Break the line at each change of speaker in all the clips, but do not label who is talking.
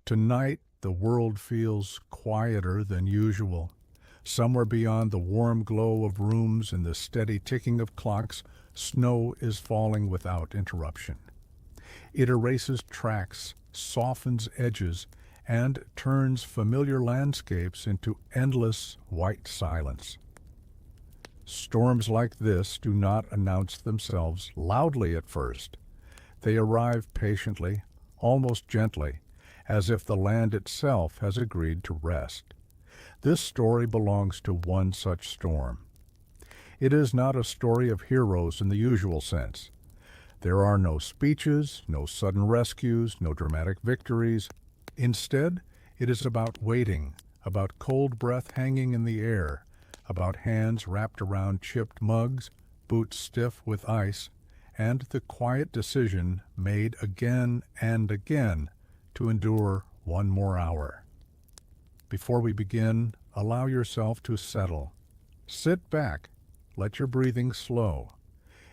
Tonight, the world feels quieter than usual. Somewhere beyond the warm glow of rooms and the steady ticking of clocks, snow is falling without interruption. It erases tracks, softens edges, and turns familiar landscapes into endless white silence. Storms like this do not announce themselves loudly at first. They arrive patiently, almost gently, as if the land itself has agreed to rest. This story belongs to one such storm. It is not a story of heroes in the usual sense. There are no speeches, no sudden rescues, no dramatic victories. Instead, it is about waiting, about cold breath hanging in the air, about hands wrapped around chipped mugs, boots stiff with ice, and the quiet decision made again and again to endure one more hour. Before we begin, allow yourself to settle. Sit back. Let your breathing slow.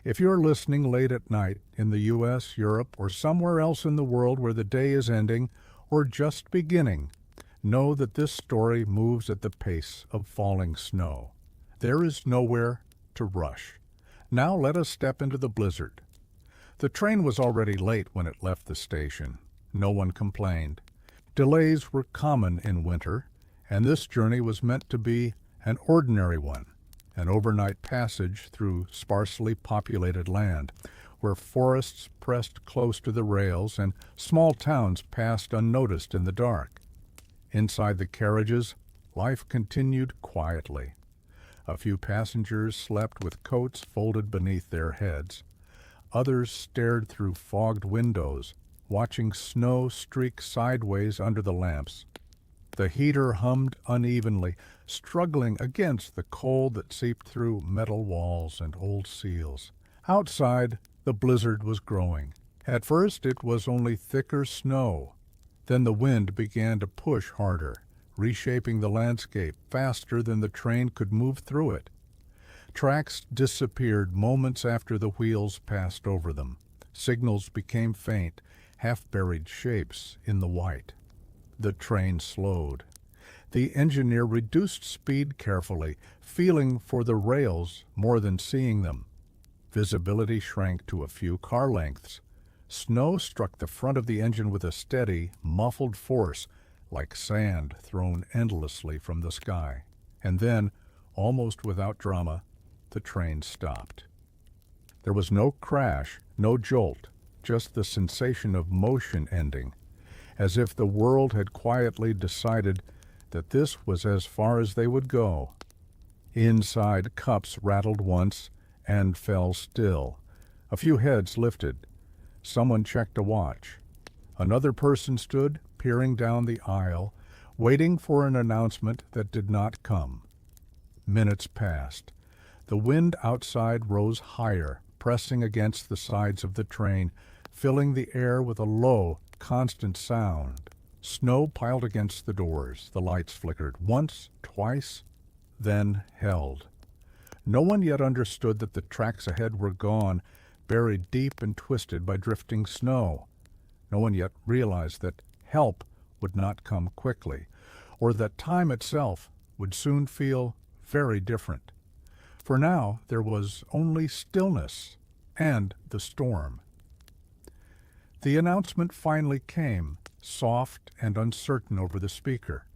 If you're listening late at night in the U.S., Europe, or somewhere else in the world where the day is ending or just beginning, know that this story moves at the pace of falling snow. There is nowhere to rush. Now let us step into the blizzard. The train was already late when it left the station. No one complained. Delays were common in winter, and this journey was meant to be an ordinary one, an overnight passage through sparsely populated land, where forests pressed close to the rails and small towns passed unnoticed in the dark. Inside the carriages, life continued quietly. A few passengers slept with coats folded beneath their heads. Others stared through fogged windows, watching snow streak sideways under the lamps. The heater hummed unevenly, struggling against the cold that seeped through metal walls and old seals. Outside, the blizzard was growing. At first, it was only thicker snow. Then the wind began to push harder, reshaping the landscape faster than the train could move through it. Tracks disappeared moments after the wheels passed over them. Signals became faint, half-buried shapes in the white. The train slowed. The engineer reduced speed carefully, feeling for the rails more than seeing them. Visibility shrank to a few car lengths. Snow struck the front of the engine with a steady, muffled force, like sand thrown endlessly from the sky. And then, almost without drama, the train stopped. There was no crash, no jolt, just the sensation of motion ending, as if the world had quietly decided that this was as far as they would go. Inside, cups rattled once and fell still. A few heads lifted. Someone checked a watch. Another person stood, peering down the aisle, waiting for an announcement that did not come. Minutes passed. The wind outside rose higher, pressing against the sides of the train, filling the air with a low, constant sound. Snow piled against the doors. The lights flickered once, twice, then held. No one yet understood that the tracks ahead were gone, buried deep and twisted by drifting snow. No one yet realized that help would not come quickly, or that time itself would soon feel very different. For now there was only stillness and the storm. The announcement finally came, soft and uncertain over the speaker.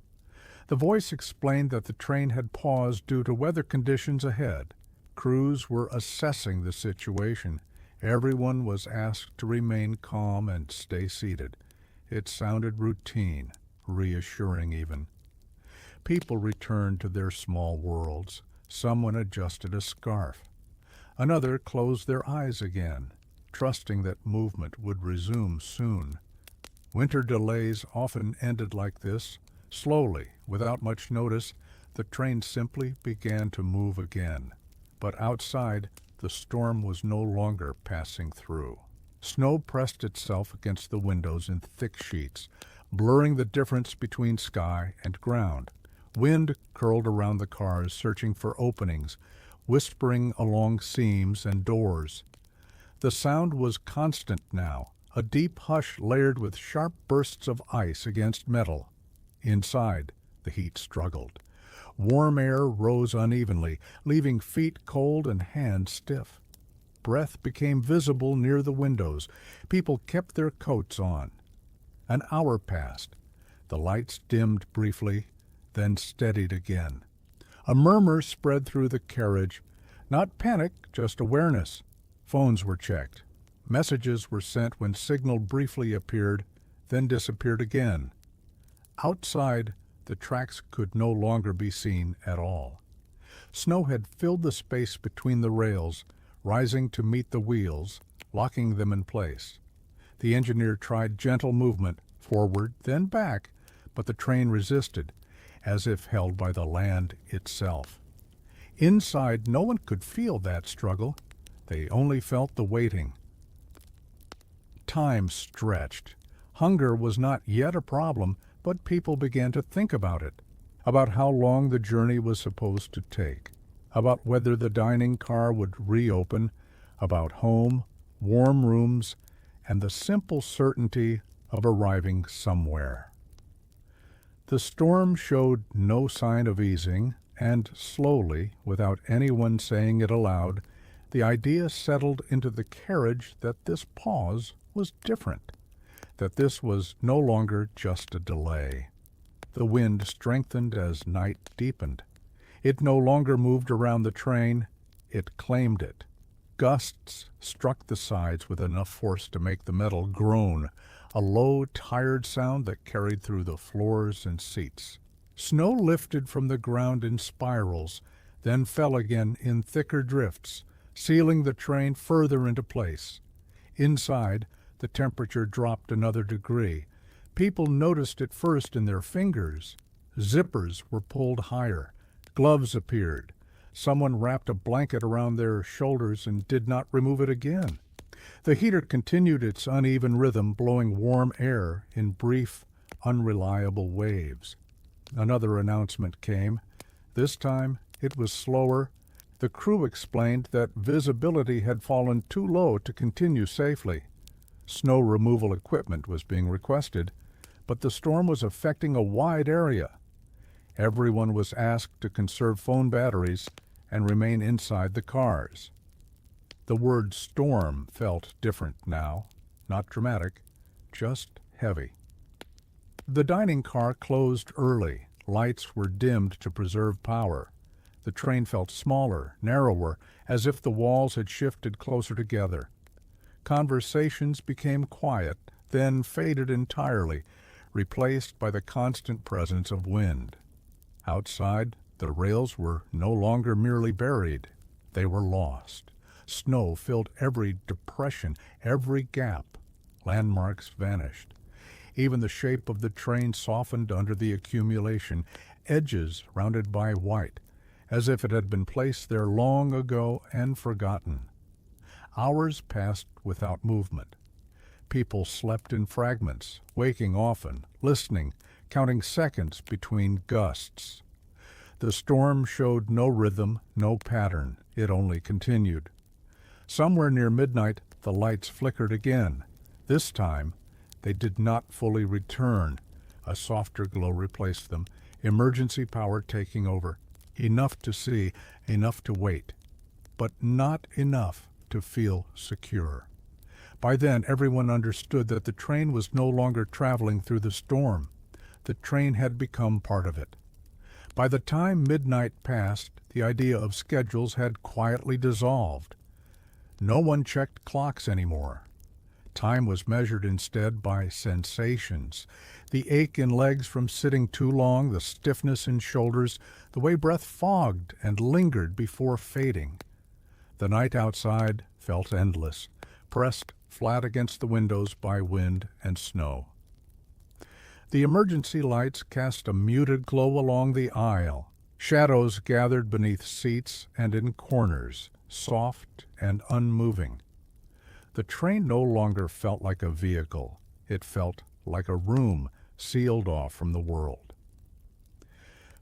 The voice explained that the train had paused due to weather conditions ahead. Crews were assessing the situation. Everyone was asked to remain calm and stay seated. It sounded routine, reassuring even. People returned to their small worlds. Someone adjusted a scarf. Another closed their eyes again, trusting that movement would resume soon. Winter delays often ended like this. Slowly, without much notice, the train simply began to move again. But outside, the storm was no longer passing through. Snow pressed itself against the windows in thick sheets, blurring the difference between sky and ground. Wind curled around the cars, searching for openings, whispering along seams and doors. The sound was constant now, a deep hush layered with sharp bursts of ice against metal. Inside, the heat struggled. Warm air rose unevenly, leaving feet cold and hands stiff. Breath became visible near the windows. People kept their coats on. An hour passed. The lights dimmed briefly, then steadied again. A murmur spread through the carriage. Not panic, just awareness. Phones were checked. Messages were sent when signal briefly appeared, then disappeared again. Outside, the tracks could no longer be seen at all. Snow had filled the space between the rails, rising to meet the wheels, locking them in place. The engineer tried gentle movement, forward, then back, but the train resisted, as if held by the land itself. Inside, no one could feel that struggle. They only felt the waiting. Time stretched. Hunger was not yet a problem, but people began to think about it, about how long the journey was supposed to take, about whether the dining car would reopen, about home, warm rooms, and the simple certainty of arriving somewhere. The storm showed no sign of easing, and slowly, without anyone saying it aloud, the idea settled into the carriage that this pause was different, that this was no longer just a delay. The wind strengthened as night deepened. It no longer moved around the train, it claimed it. Gusts struck the sides with enough force to make the metal groan, a low, tired sound that carried through the floors and seats. Snow lifted from the ground in spirals, then fell again in thicker drifts, sealing the train further into place. Inside, the temperature dropped another degree. People noticed it first in their fingers. Zippers were pulled higher. Gloves appeared. Someone wrapped a blanket around their shoulders and did not remove it again. The heater continued its uneven rhythm, blowing warm air in brief, unreliable waves. Another announcement came. This time, it was slower. The crew explained that visibility had fallen too low to continue safely. Snow removal equipment was being requested, but the storm was affecting a wide area. Everyone was asked to conserve phone batteries and remain inside the cars. The word storm felt different now, not dramatic, just heavy. The dining car closed early. Lights were dimmed to preserve power. The train felt smaller, narrower, as if the walls had shifted closer together. Conversations became quiet, then faded entirely, replaced by the constant presence of wind. Outside, the rails were no longer merely buried. They were lost. Snow filled every depression, every gap. Landmarks vanished. Even the shape of the train softened under the accumulation, edges rounded by white, as if it had been placed there long ago and forgotten. Hours passed without movement. People slept in fragments, waking often, listening, counting seconds between gusts. The storm showed no rhythm, no pattern. It only continued. Somewhere near midnight, the lights flickered again. This time, they did not fully return. A softer glow replaced them, emergency power taking over. Enough to see, enough to wait, but not enough to feel secure. By then, everyone understood that the train was no longer traveling through the storm. The train had become part of it. By the time midnight passed, the idea of schedules had quietly dissolved. No one checked clocks anymore. Time was measured instead by sensations. The ache in legs from sitting too long, the stiffness in shoulders, the way breath fogged and lingered before fading. The night outside felt endless, pressed flat against the windows by wind and snow. The emergency lights cast a muted glow along the aisle. Shadows gathered beneath seats and in corners, soft and unmoving. The train no longer felt like a vehicle. It felt like a room sealed off from the world.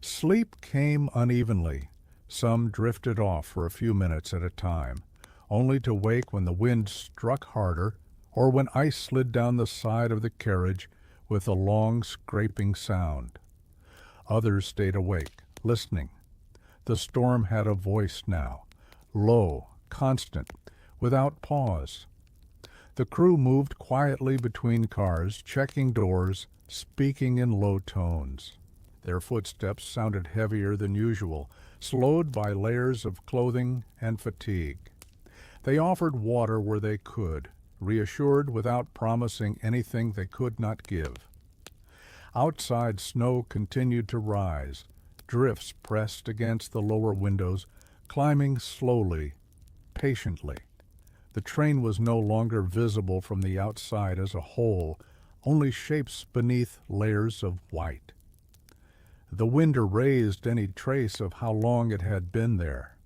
Sleep came unevenly. Some drifted off for a few minutes at a time, only to wake when the wind struck harder, or when ice slid down the side of the carriage with a long scraping sound. Others stayed awake, listening. The storm had a voice now, low, constant, without pause. The crew moved quietly between cars, checking doors, speaking in low tones. Their footsteps sounded heavier than usual, slowed by layers of clothing and fatigue. They offered water where they could, reassured without promising anything they could not give. Outside, snow continued to rise. Drifts pressed against the lower windows, climbing slowly, patiently. The train was no longer visible from the outside as a whole, only shapes beneath layers of white. The wind erased any trace of how long it had been there.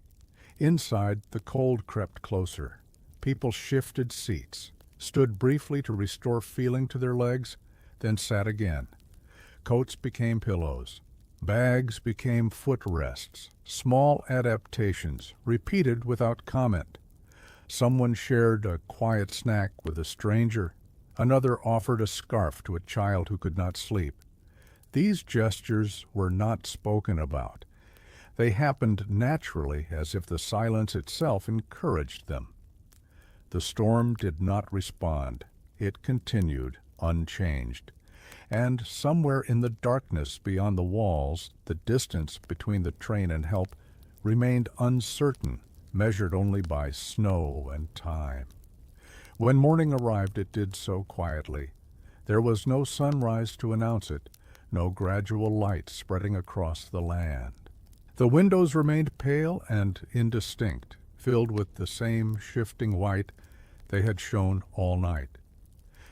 Inside, the cold crept closer. People shifted seats, stood briefly to restore feeling to their legs, then sat again. Coats became pillows. Bags became footrests, small adaptations, repeated without comment. Someone shared a quiet snack with a stranger. Another offered a scarf to a child who could not sleep. These gestures were not spoken about. They happened naturally, as if the silence itself encouraged them. The storm did not respond. It continued, unchanged. And somewhere in the darkness beyond the walls, the distance between the train and help remained uncertain, measured only by snow and time. When morning arrived, it did so quietly. There was no sunrise to announce it, no gradual light spreading across the land. The windows remained pale and indistinct, filled with the same shifting white they had shown all night.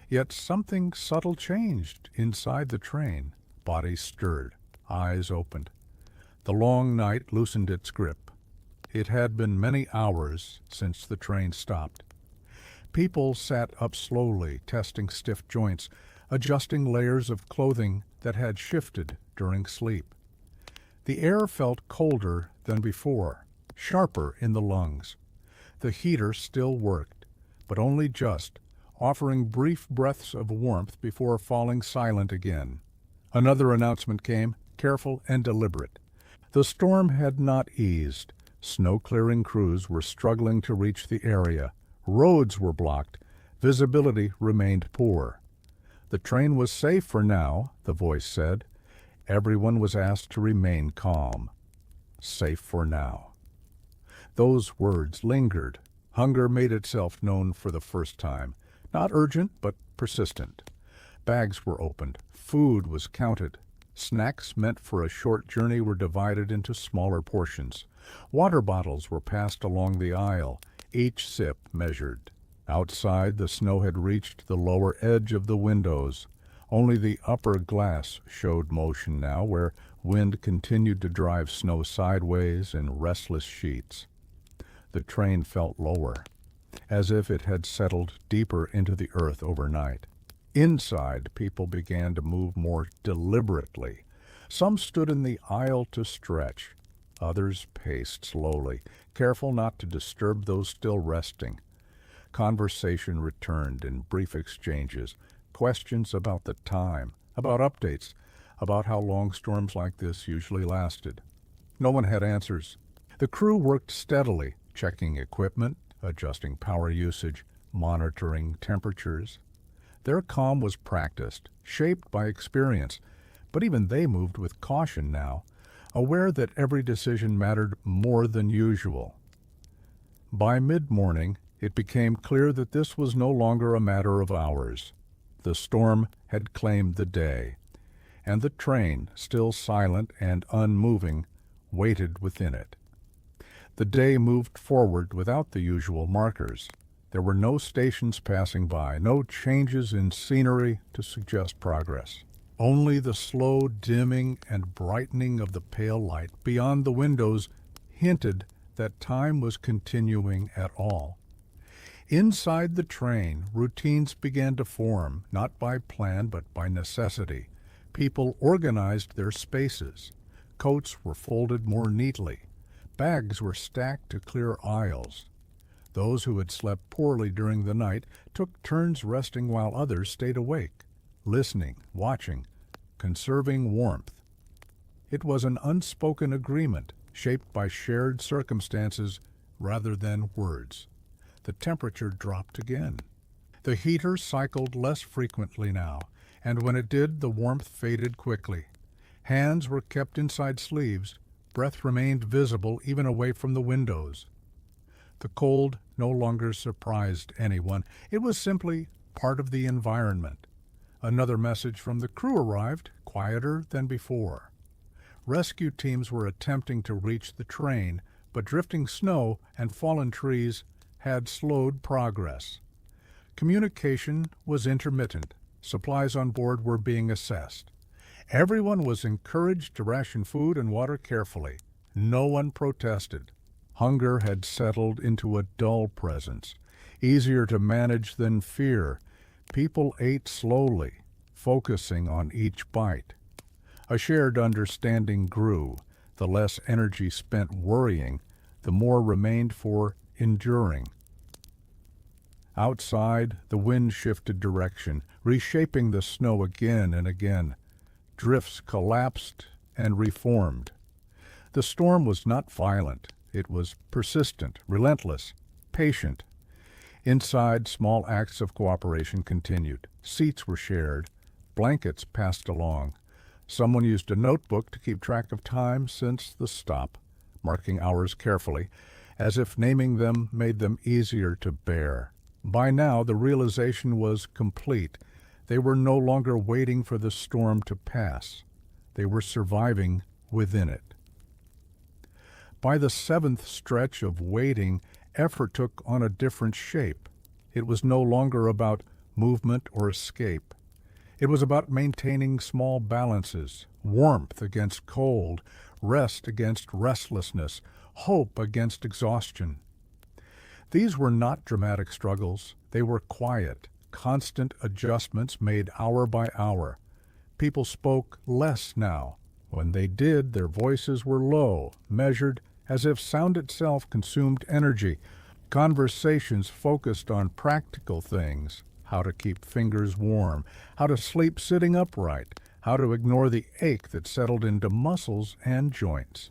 Yet something subtle changed inside the train. Bodies stirred, eyes opened. The long night loosened its grip. It had been many hours since the train stopped. People sat up slowly, testing stiff joints, adjusting layers of clothing that had shifted during sleep. The air felt colder than before, sharper in the lungs. The heater still worked, but only just, offering brief breaths of warmth before falling silent again. Another announcement came, careful and deliberate. The storm had not eased. Snow-clearing crews were struggling to reach the area. Roads were blocked. Visibility remained poor. The train was safe for now, the voice said. Everyone was asked to remain calm. Safe for now. Those words lingered. Hunger made itself known for the first time. Not urgent, but persistent. Bags were opened. Food was counted. Snacks meant for a short journey were divided into smaller portions. Water bottles were passed along the aisle, each sip measured. Outside, the snow had reached the lower edge of the windows. Only the upper glass showed motion now, where wind continued to drive snow sideways in restless sheets. The train felt lower, as if it had settled deeper into the earth overnight. Inside, people began to move more deliberately. Some stood in the aisle to stretch. Others paced slowly, careful not to disturb those still resting. Conversation returned in brief exchanges, questions about the time, about updates, about how long storms like this usually lasted. No one had answers. The crew worked steadily, checking equipment, adjusting power usage, monitoring temperatures. Their calm was practiced, shaped by experience, but even they moved with caution now, aware that every decision mattered more than usual. By mid-morning, it became clear that this was no longer a matter of hours. The storm had claimed the day, and the train, still silent and unmoving, waited within it. The day moved forward without the usual markers. There were no stations passing by, no changes in scenery to suggest progress. Only the slow dimming and brightening of the pale light beyond the windows hinted that time was continuing at all. Inside the train, routines began to form, not by plan but by necessity. People organized their spaces. Coats were folded more neatly. Bags were stacked to clear aisles. Those who had slept poorly during the night took turns resting while others stayed awake, listening, watching, conserving warmth. It was an unspoken agreement, shaped by shared circumstances rather than words. The temperature dropped again. The heater cycled less frequently now, and when it did, the warmth faded quickly. Hands were kept inside sleeves. Breath remained visible even away from the windows. The cold no longer surprised anyone. It was simply part of the environment. Another message from the crew arrived, quieter than before. Rescue teams were attempting to reach the train, but drifting snow and fallen trees had slowed progress. Communication was intermittent. Supplies on board were being assessed. Everyone was encouraged to ration food and water carefully. No one protested. Hunger had settled into a dull presence, easier to manage than fear. People ate slowly, focusing on each bite. A shared understanding grew. The less energy spent worrying, the more remained for enduring. Outside, the wind shifted direction, reshaping the snow again and again. Drifts collapsed and reformed. The storm was not violent. It was persistent, relentless, patient. Inside, small acts of cooperation continued. Seats were shared. Blankets passed along. Someone used a notebook to keep track of time since the stop, marking hours carefully, as if naming them made them easier to bear. By now, the realization was complete. They were no longer waiting for the storm to pass. They were surviving within it. By the seventh stretch of waiting, effort took on a different shape. It was no longer about movement or escape. It was about maintaining small balances, warmth against cold, rest against restlessness, hope against exhaustion. These were not dramatic struggles. They were quiet, constant adjustments made hour by hour. People spoke less now. When they did, their voices were low, measured, as if sound itself consumed energy. Conversations focused on practical things, how to keep fingers warm, how to sleep sitting upright, how to ignore the ache that settled into muscles and joints.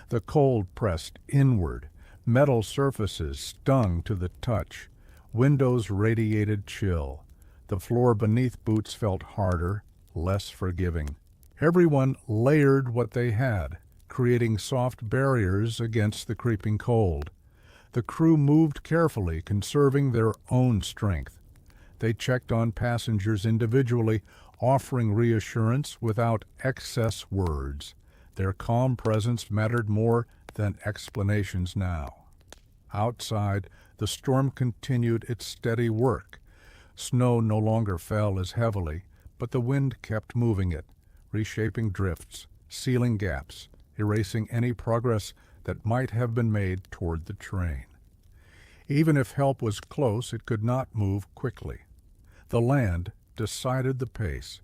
The cold pressed inward. Metal surfaces stung to the touch. Windows radiated chill. The floor beneath boots felt harder, less forgiving. Everyone layered what they had, creating soft barriers against the creeping cold. The crew moved carefully, conserving their own strength. They checked on passengers individually, offering reassurance without excess words. Their calm presence mattered more than explanations now. Outside, the storm continued its steady work. Snow no longer fell as heavily, but the wind kept moving it, reshaping drifts, sealing gaps, erasing any progress that might have been made toward the train. Even if help was close, it could not move quickly. The land decided the pace.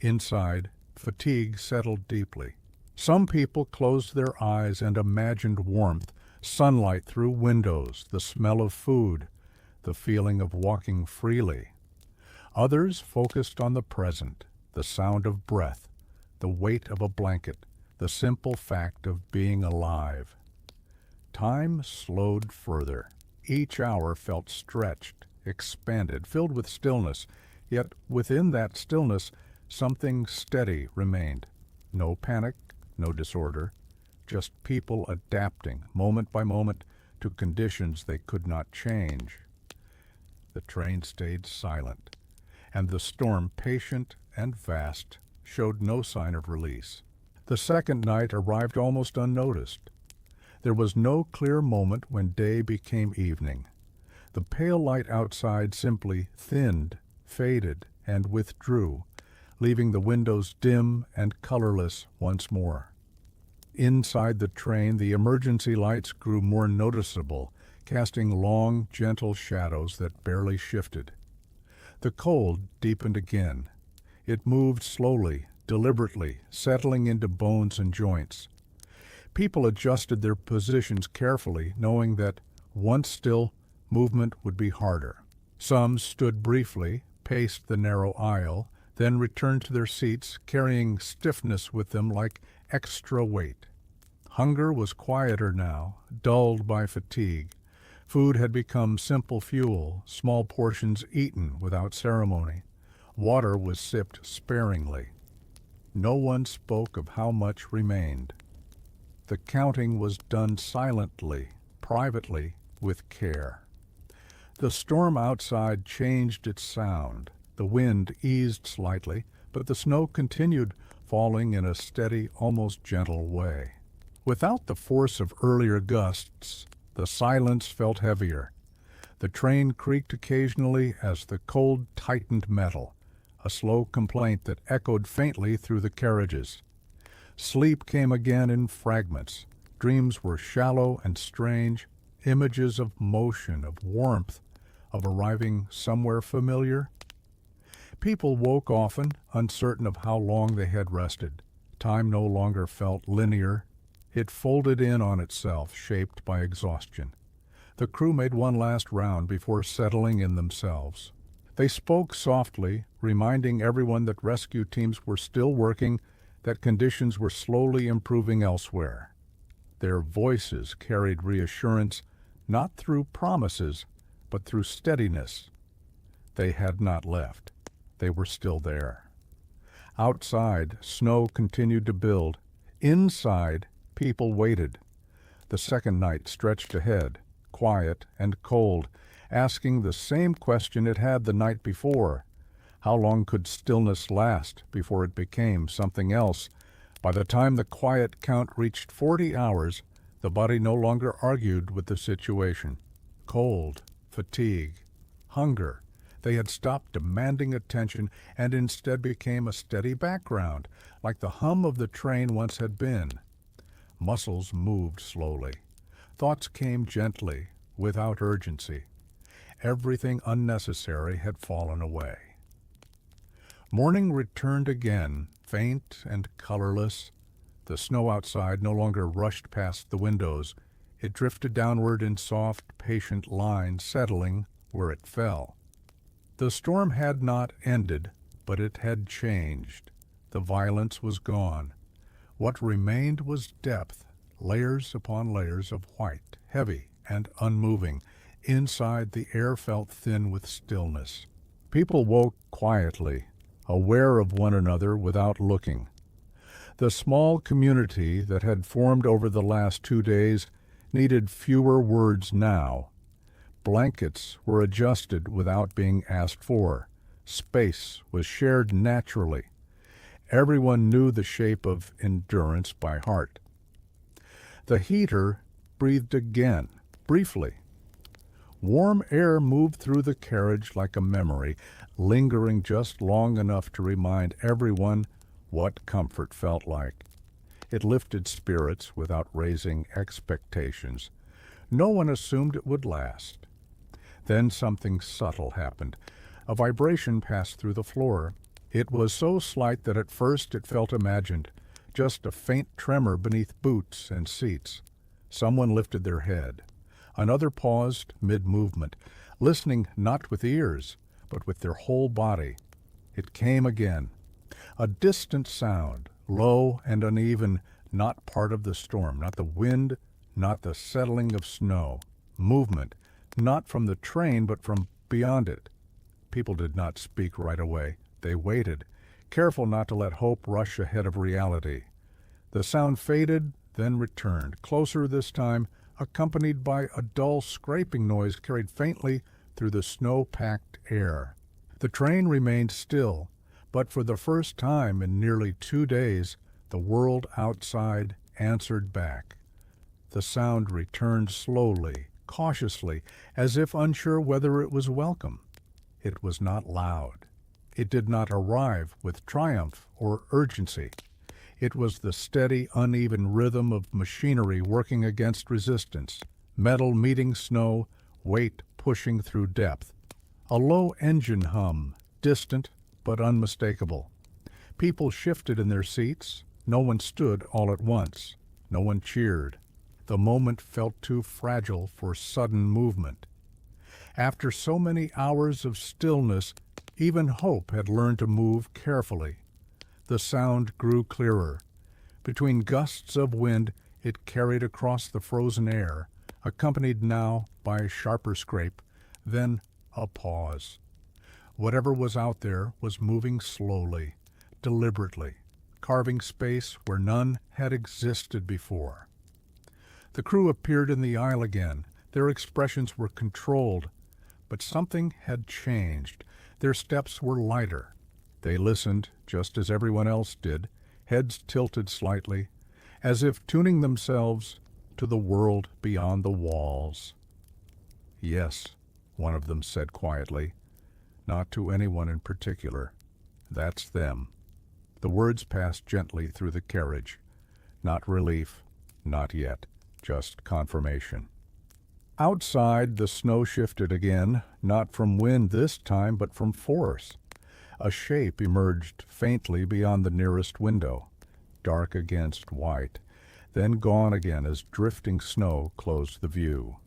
Inside, fatigue settled deeply. Some people closed their eyes and imagined warmth, sunlight through windows, the smell of food, the feeling of walking freely. Others focused on the present, the sound of breath, the weight of a blanket, the simple fact of being alive. Time slowed further. Each hour felt stretched, expanded, filled with stillness, yet within that stillness something steady remained. No panic, no disorder, just people adapting, moment by moment, to conditions they could not change. The train stayed silent, and the storm, patient and vast, showed no sign of release. The second night arrived almost unnoticed. There was no clear moment when day became evening. The pale light outside simply thinned, faded, and withdrew, leaving the windows dim and colorless once more. Inside the train, the emergency lights grew more noticeable, casting long, gentle shadows that barely shifted. The cold deepened again. It moved slowly, deliberately, settling into bones and joints. People adjusted their positions carefully, knowing that Once still, movement would be harder. Some stood briefly, paced the narrow aisle, then returned to their seats, carrying stiffness with them like extra weight. Hunger was quieter now, dulled by fatigue. Food had become simple fuel, small portions eaten without ceremony. Water was sipped sparingly. No one spoke of how much remained. The counting was done silently, privately, with care. The storm outside changed its sound. The wind eased slightly, but the snow continued falling in a steady, almost gentle way. Without the force of earlier gusts, the silence felt heavier. The train creaked occasionally as the cold tightened metal, a slow complaint that echoed faintly through the carriages. Sleep came again in fragments. Dreams were shallow and strange, images of motion, of warmth, of arriving somewhere familiar. People woke often, uncertain of how long they had rested. Time no longer felt linear. It folded in on itself, shaped by exhaustion. The crew made one last round before settling in themselves. They spoke softly, reminding everyone that rescue teams were still working, that conditions were slowly improving elsewhere. Their voices carried reassurance, not through promises, but through steadiness. They had not left. They were still there. Outside, snow continued to build. Inside, people waited. The second night stretched ahead, quiet and cold, asking the same question it had the night before. How long could stillness last before it became something else? By the time the quiet count reached 40 hours, the body no longer argued with the situation. Cold, fatigue, hunger, they had stopped demanding attention and instead became a steady background, like the hum of the train once had been. Muscles moved slowly. Thoughts came gently, without urgency. Everything unnecessary had fallen away. Morning returned again, faint and colorless. The snow outside no longer rushed past the windows. It drifted downward in soft, patient lines, settling where it fell. The storm had not ended, but it had changed. The violence was gone. What remained was depth, layers upon layers of white, heavy and unmoving. Inside, the air felt thin with stillness. People woke quietly, aware of one another without looking. The small community that had formed over the last 2 days needed fewer words now. Blankets were adjusted without being asked for. Space was shared naturally. Everyone knew the shape of endurance by heart. The heater breathed again, briefly. Warm air moved through the carriage like a memory, lingering just long enough to remind everyone what comfort felt like. It lifted spirits without raising expectations. No one assumed it would last. Then something subtle happened. A vibration passed through the floor. It was so slight that at first it felt imagined, just a faint tremor beneath boots and seats. Someone lifted their head. Another paused mid-movement, listening not with ears, but with their whole body. It came again. A distant sound, low and uneven, not part of the storm, not the wind, not the settling of snow. Movement, not from the train, but from beyond it. People did not speak right away. They waited, careful not to let hope rush ahead of reality. The sound faded, then returned, closer this time, accompanied by a dull scraping noise carried faintly through the snow-packed air. The train remained still, but for the first time in nearly 2 days, the world outside answered back. The sound returned slowly, cautiously, as if unsure whether it was welcome. It was not loud. It did not arrive with triumph or urgency. It was the steady, uneven rhythm of machinery working against resistance, metal meeting snow, weight pushing through depth. A low engine hum, distant but unmistakable. People shifted in their seats. No one stood all at once. No one cheered. The moment felt too fragile for sudden movement. After so many hours of stillness, even Hope had learned to move carefully. The sound grew clearer. Between gusts of wind, it carried across the frozen air, accompanied now by a sharper scrape, then a pause. Whatever was out there was moving slowly, deliberately, carving space where none had existed before. The crew appeared in the aisle again. Their expressions were controlled, but something had changed. Their steps were lighter. They listened, just as everyone else did, heads tilted slightly, as if tuning themselves to the world beyond the walls. "Yes," one of them said quietly, not to anyone in particular. "That's them." The words passed gently through the carriage. Not relief, not yet, just confirmation. Outside, the snow shifted again, not from wind this time, but from force. A shape emerged faintly beyond the nearest window, dark against white, then gone again as drifting snow closed the view.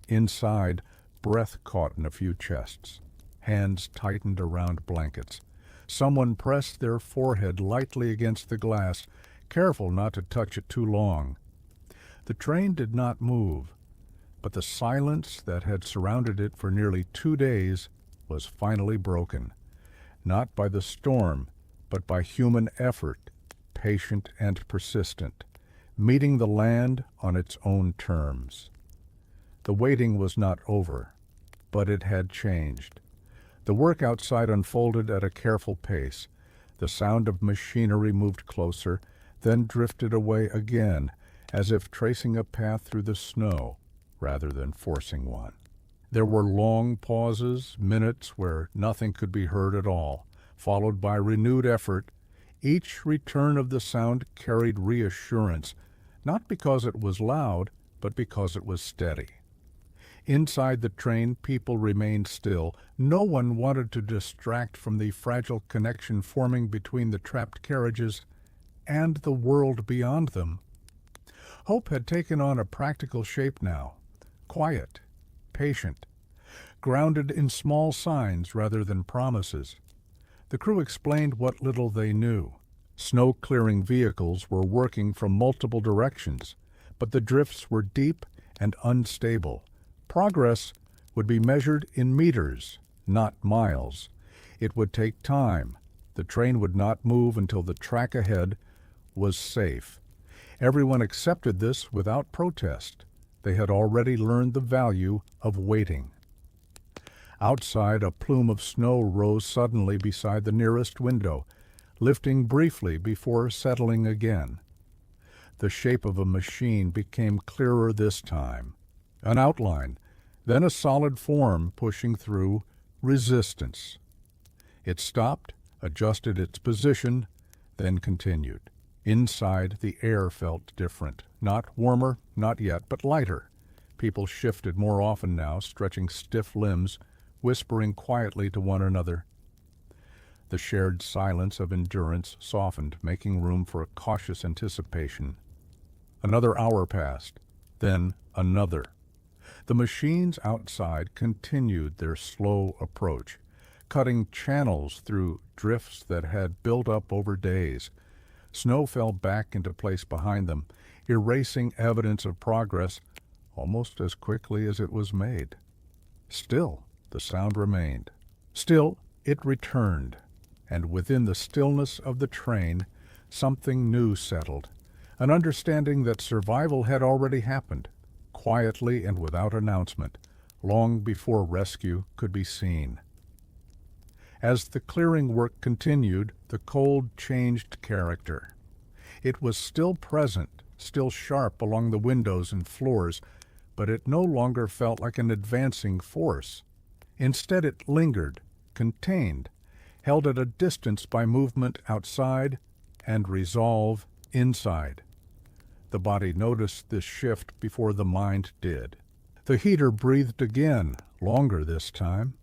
Inside, breath caught in a few chests. Hands tightened around blankets. Someone pressed their forehead lightly against the glass, careful not to touch it too long. The train did not move, but the silence that had surrounded it for nearly 2 days was finally broken, not by the storm, but by human effort, patient and persistent, meeting the land on its own terms. The waiting was not over, but it had changed. The work outside unfolded at a careful pace. The sound of machinery moved closer, then drifted away again, as if tracing a path through the snow rather than forcing one. There were long pauses, minutes where nothing could be heard at all, followed by renewed effort. Each return of the sound carried reassurance, not because it was loud, but because it was steady. Inside the train, people remained still. No one wanted to distract from the fragile connection forming between the trapped carriages and the world beyond them. Hope had taken on a practical shape now, quiet, patient, grounded in small signs rather than promises. The crew explained what little they knew. Snow-clearing vehicles were working from multiple directions, but the drifts were deep and unstable. Progress would be measured in meters, not miles. It would take time. The train would not move until the track ahead was safe. Everyone accepted this without protest. They had already learned the value of waiting. Outside, a plume of snow rose suddenly beside the nearest window, lifting briefly before settling again. The shape of a machine became clearer this time. An outline, then a solid form pushing through resistance. It stopped, adjusted its position, then continued. Inside, the air felt different. Not warmer, not yet, but lighter. People shifted more often now, stretching stiff limbs, whispering quietly to one another. The shared silence of endurance softened, making room for a cautious anticipation. Another hour passed, then another. The machines outside continued their slow approach, cutting channels through drifts that had built up over days. Snow fell back into place behind them, erasing evidence of progress almost as quickly as it was made. Still, the sound remained. Still, it returned, and within the stillness of the train, something new settled, an understanding that survival had already happened, quietly and without announcement, long before rescue could be seen. As the clearing work continued, the cold changed character. It was still present, still sharp along the windows and floors, but it no longer felt like an advancing force. Instead, it lingered, contained, held at a distance by movement outside and resolve inside. The body noticed this shift before the mind did. The heater breathed again, longer this time.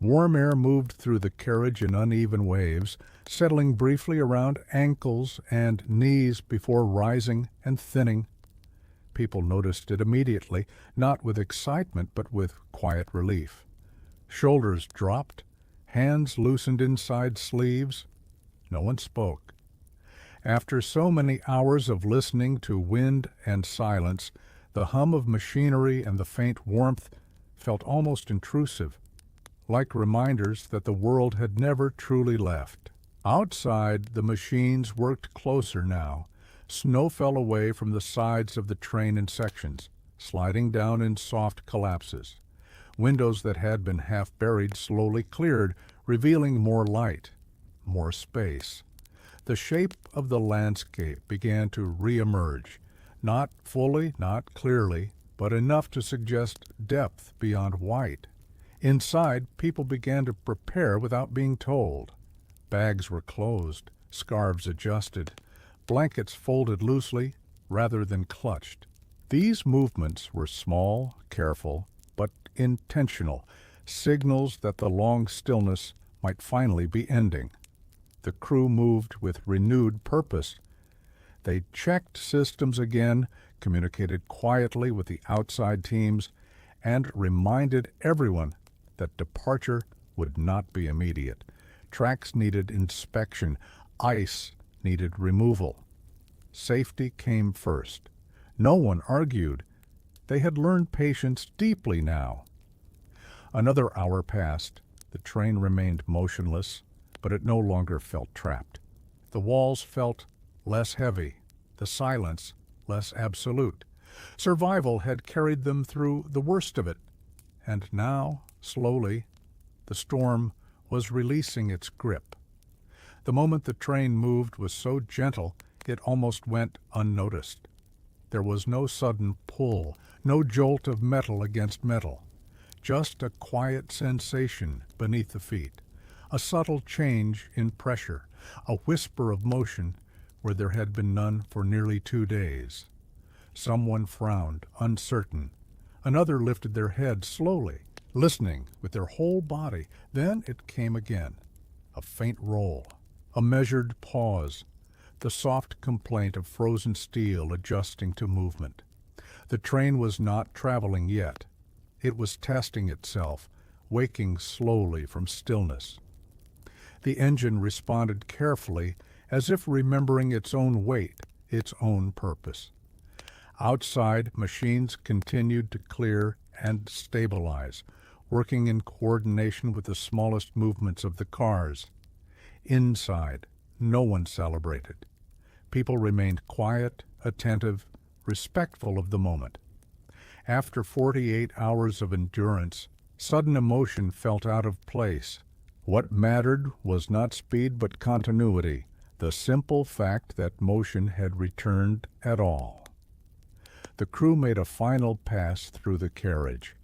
Warm air moved through the carriage in uneven waves, settling briefly around ankles and knees before rising and thinning. People noticed it immediately, not with excitement but with quiet relief. Shoulders dropped, hands loosened inside sleeves. No one spoke. After so many hours of listening to wind and silence, the hum of machinery and the faint warmth felt almost intrusive, like reminders that the world had never truly left. Outside, the machines worked closer now. Snow fell away from the sides of the train in sections, sliding down in soft collapses. Windows that had been half buried slowly cleared, revealing more light, more space. The shape of the landscape began to re-emerge, not fully, not clearly, but enough to suggest depth beyond white. Inside, people began to prepare without being told. Bags were closed, scarves adjusted, blankets folded loosely rather than clutched. These movements were small, careful, but intentional, signals that the long stillness might finally be ending. The crew moved with renewed purpose. They checked systems again, communicated quietly with the outside teams, and reminded everyone that departure would not be immediate. Tracks needed inspection. Ice needed removal. Safety came first. No one argued. They had learned patience deeply now. Another hour passed. The train remained motionless, but it no longer felt trapped. The walls felt less heavy, the silence less absolute. Survival had carried them through the worst of it, and now, slowly, the storm was releasing its grip. The moment the train moved was so gentle it almost went unnoticed. There was no sudden pull, no jolt of metal against metal, just a quiet sensation beneath the feet, a subtle change in pressure, a whisper of motion where there had been none for nearly 2 days. Someone frowned, uncertain. Another lifted their head slowly, listening with their whole body. Then it came again, a faint roll, a measured pause, the soft complaint of frozen steel adjusting to movement. The train was not traveling yet. It was testing itself, waking slowly from stillness. The engine responded carefully, as if remembering its own weight, its own purpose. Outside, machines continued to clear and stabilize, working in coordination with the smallest movements of the cars. Inside, no one celebrated. People remained quiet, attentive, respectful of the moment. After 48 hours of endurance, sudden emotion felt out of place. What mattered was not speed but continuity, the simple fact that motion had returned at all. The crew made a final pass through the carriage.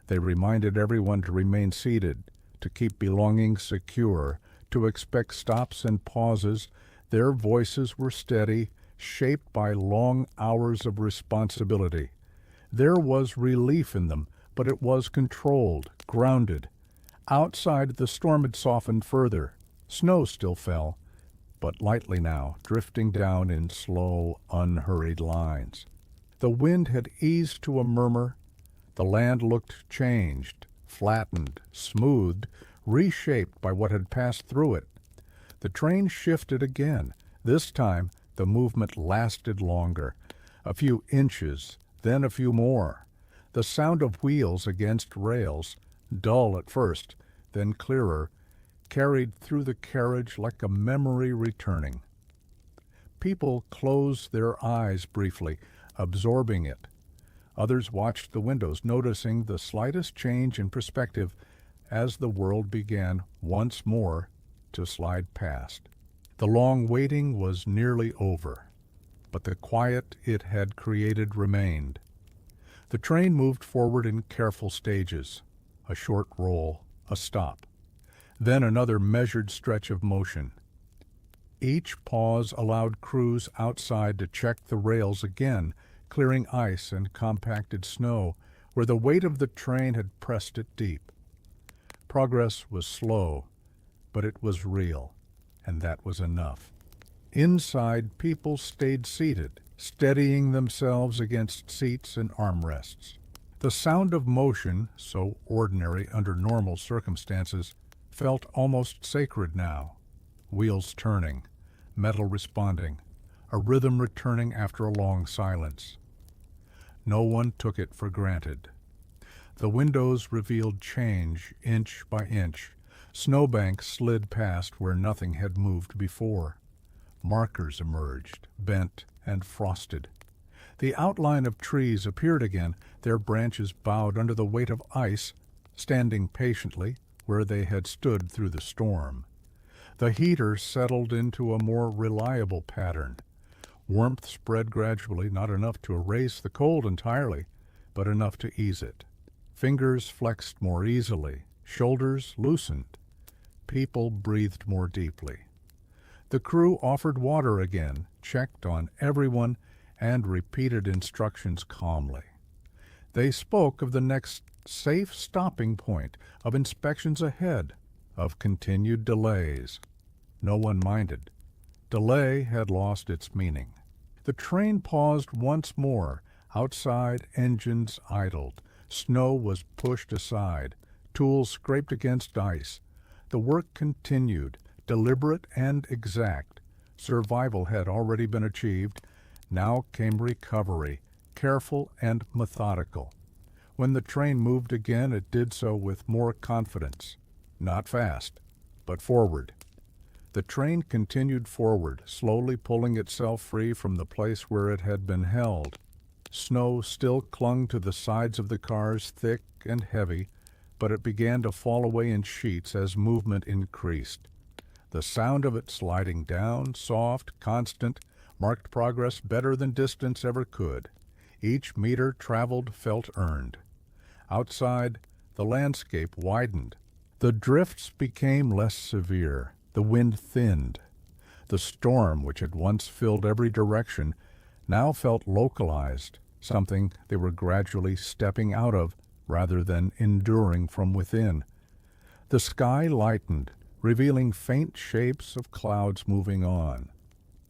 They reminded everyone to remain seated, to keep belongings secure, to expect stops and pauses. Their voices were steady, shaped by long hours of responsibility. There was relief in them, but it was controlled, grounded. Outside, the storm had softened further. Snow still fell, but lightly now, drifting down in slow, unhurried lines. The wind had eased to a murmur. The land looked changed, flattened, smoothed, reshaped by what had passed through it. The train shifted again. This time, the movement lasted longer. A few inches, then a few more. The sound of wheels against rails, dull at first, then clearer, carried through the carriage like a memory returning. People closed their eyes briefly, absorbing it. Others watched the windows, noticing the slightest change in perspective as the world began once more to slide past. The long waiting was nearly over, but the quiet it had created remained. The train moved forward in careful stages, a short roll, a stop, then another measured stretch of motion. Each pause allowed crews outside to check the rails again, clearing ice and compacted snow where the weight of the train had pressed it deep. Progress was slow, but it was real, and that was enough. Inside, people stayed seated, steadying themselves against seats and armrests. The sound of motion, so ordinary under normal circumstances, felt almost sacred now. Wheels turning, metal responding, a rhythm returning after a long silence. No one took it for granted. The windows revealed change inch by inch. Snowbanks slid past where nothing had moved before. Markers emerged, bent and frosted. The outline of trees appeared again, their branches bowed under the weight of ice, standing patiently where they had stood through the storm. The heater settled into a more reliable pattern. Warmth spread gradually, not enough to erase the cold entirely, but enough to ease it. Fingers flexed more easily, shoulders loosened. People breathed more deeply. The crew offered water again, checked on everyone, and repeated instructions calmly. They spoke of the next safe stopping point, of inspections ahead, of continued delays. No one minded. Delay had lost its meaning. The train paused once more. Outside, engines idled. Snow was pushed aside. Tools scraped against ice. The work continued, deliberate and exact. Survival had already been achieved. Now came recovery, careful and methodical. When the train moved again, it did so with more confidence. Not fast, but forward. The train continued forward, slowly pulling itself free from the place where it had been held. Snow still clung to the sides of the cars, thick and heavy, but it began to fall away in sheets as movement increased. The sound of it sliding down, soft, constant, marked progress better than distance ever could. Each meter traveled felt earned. Outside, the landscape widened. The drifts became less severe. The wind thinned. The storm, which had once filled every direction, now felt localized, something they were gradually stepping out of rather than enduring from within. The sky lightened, revealing faint shapes of clouds moving on.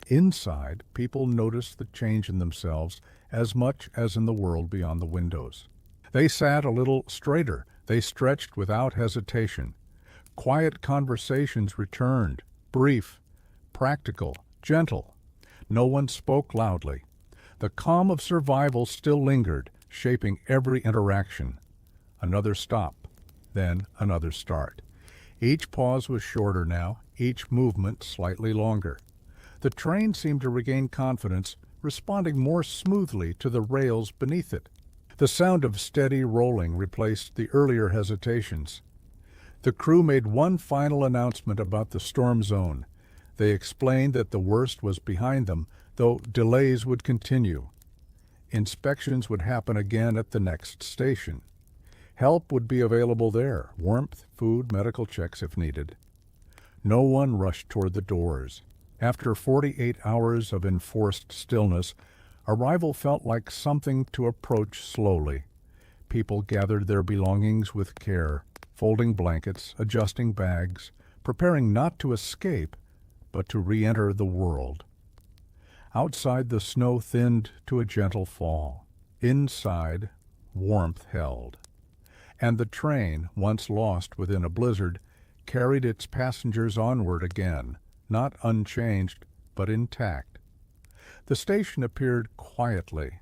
Inside, people noticed the change in themselves as much as in the world beyond the windows. They sat a little straighter. They stretched without hesitation. Quiet conversations returned, brief, practical, gentle. No one spoke loudly. The calm of survival still lingered, shaping every interaction. Another stop, then another start. Each pause was shorter now, each movement slightly longer. The train seemed to regain confidence, responding more smoothly to the rails beneath it. The sound of steady rolling replaced the earlier hesitations. The crew made one final announcement about the storm zone. They explained that the worst was behind them, though delays would continue. Inspections would happen again at the next station. Help would be available there, warmth, food, medical checks if needed. No one rushed toward the doors. After 48 hours of enforced stillness, arrival felt like something to approach slowly. People gathered their belongings with care, folding blankets, adjusting bags, preparing not to escape, but to re-enter the world. Outside, the snow thinned to a gentle fall. Inside, warmth held. And the train, once lost within a blizzard, carried its passengers onward again, not unchanged, but intact. The station appeared quietly.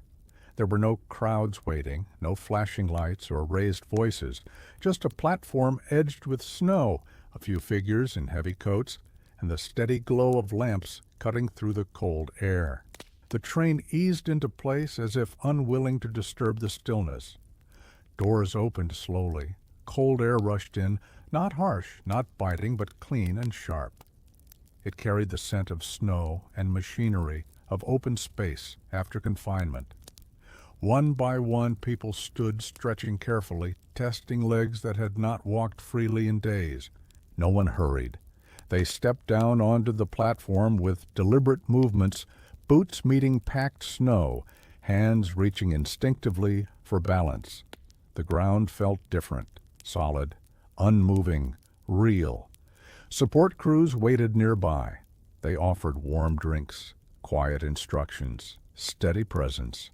There were no crowds waiting, no flashing lights or raised voices, just a platform edged with snow, a few figures in heavy coats, and the steady glow of lamps cutting through the cold air. The train eased into place as if unwilling to disturb the stillness. Doors opened slowly. Cold air rushed in, not harsh, not biting, but clean and sharp. It carried the scent of snow and machinery, of open space after confinement. One by one, people stood stretching carefully, testing legs that had not walked freely in days. No one hurried. They stepped down onto the platform with deliberate movements, boots meeting packed snow, hands reaching instinctively for balance. The ground felt different, solid, unmoving, real. Support crews waited nearby. They offered warm drinks, quiet instructions. steady presence.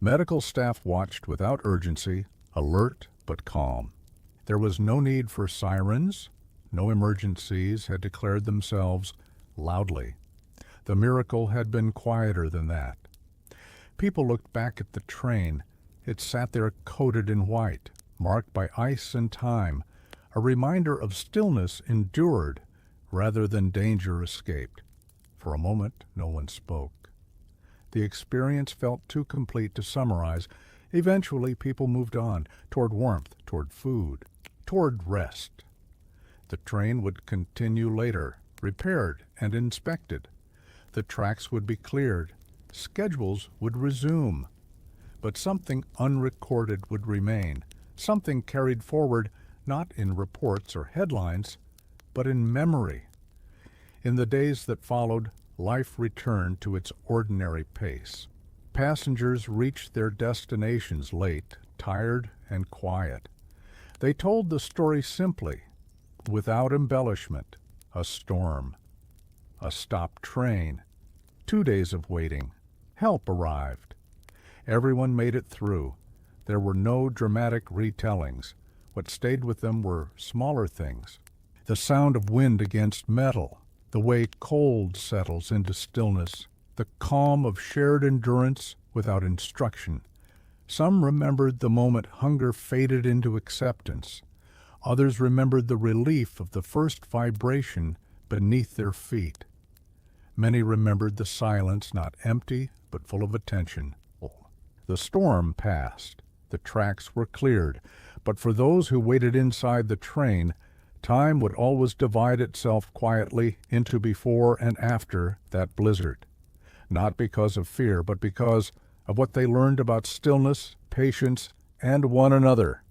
Medical staff watched without urgency, alert but calm. There was no need for sirens. No emergencies had declared themselves loudly. The miracle had been quieter than that. People looked back at the train. It sat there coated in white, marked by ice and time, a reminder of stillness endured rather than danger escaped. For a moment, no one spoke. The experience felt too complete to summarize. Eventually, people moved on, toward warmth, toward food, toward rest. The train would continue later, repaired and inspected. The tracks would be cleared. Schedules would resume. But something unrecorded would remain, something carried forward not in reports or headlines, but in memory. In the days that followed, life returned to its ordinary pace. Passengers reached their destinations late, tired and quiet. They told the story simply, without embellishment. A storm, a stopped train, 2 days of waiting. Help arrived. Everyone made it through. There were no dramatic retellings. What stayed with them were smaller things. The sound of wind against metal, the way cold settles into stillness, the calm of shared endurance without instruction. Some remembered the moment hunger faded into acceptance. Others remembered the relief of the first vibration beneath their feet. Many remembered the silence, not empty, but full of attention. The storm passed. The tracks were cleared. But for those who waited inside the train, time would always divide itself quietly into before and after that blizzard. Not because of fear, but because of what they learned about stillness, patience, and one another.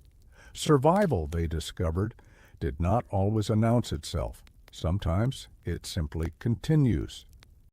Survival, they discovered, did not always announce itself. Sometimes it simply continues.